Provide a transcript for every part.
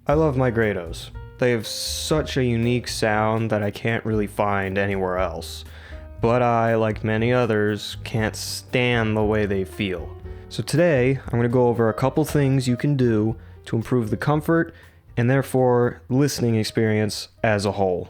I love my Grados. They have such a unique sound that I can't really find anywhere else. But I, like many others, can't stand the way they feel. So today, I'm going to go over a couple things you can do to improve the comfort and therefore listening experience as a whole.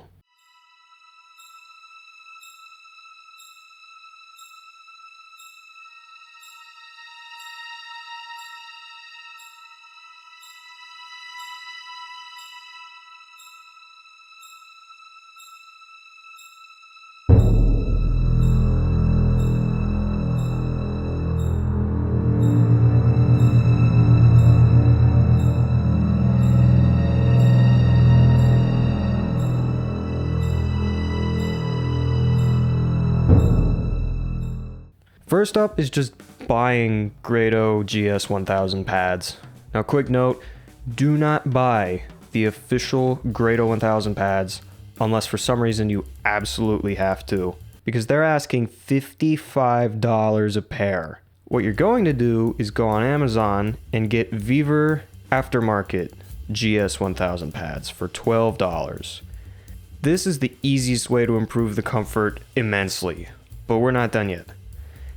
First up is just buying Grado GS1000 Pads. Now, quick note, do not buy the official Grado 1000 Pads unless for some reason you absolutely have to, because they're asking $55 a pair. What you're going to do is go on Amazon and get Viver Aftermarket GS1000 Pads for $12. This is the easiest way to improve the comfort immensely, but we're not done yet.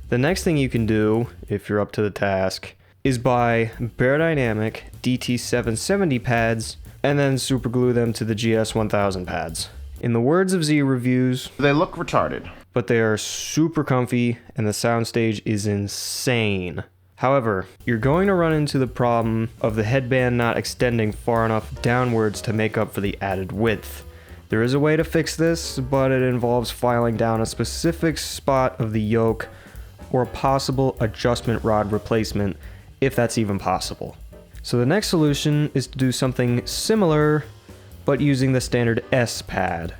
The next thing you can do, if you're up to the task, is buy Bairdynamic DT770 Pads and then superglue them to the GS1000 Pads. In the words of Z Reviews, they look retarded, but they are super comfy and the soundstage is insane. However, you're going to run into the problem of the headband not extending far enough downwards to make up for the added width. There is a way to fix this, but it involves filing down a specific spot of the yoke or a possible adjustment rod replacement, if that's even possible. So the next solution is to do something similar, but using the standard S pad.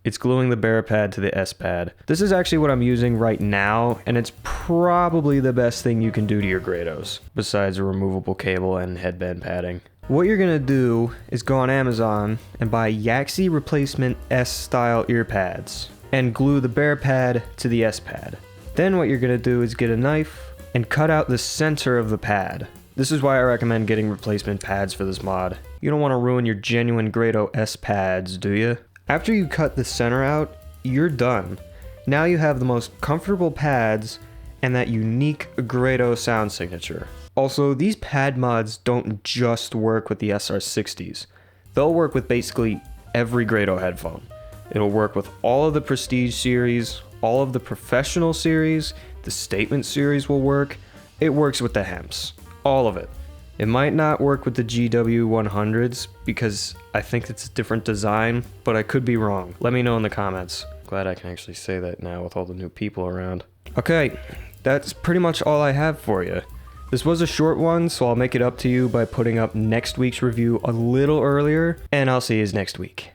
It's gluing the Earpad to the S pad. This is actually what I'm using right now, and it's probably the best thing you can do to your Grados, besides a removable cable and headband padding. What you're gonna do is go on Amazon and buy Yaxi replacement S style ear pads, and glue the Earpad to the S pad. Then what you're going to do is get a knife and cut out the center of the pad. This is why I recommend getting replacement pads for this mod. You don't want to ruin your genuine Grado S pads, do you? After you cut the center out, you're done. Now you have the most comfortable pads and that unique Grado sound signature. Also, these pad mods don't just work with the SR60s. They'll work with basically every Grado headphone. It'll work with all of the Prestige series, all of the Professional series, the Statement series will work. It works with the Hemps. All of it. It might not work with the GW100s because I think it's a different design, but I could be wrong. Let me know in the comments. Glad I can actually say that now with all the new people around. Okay, that's pretty much all I have for you. This was a short one, so I'll make it up to you by putting up next week's review a little earlier, and I'll see you next week.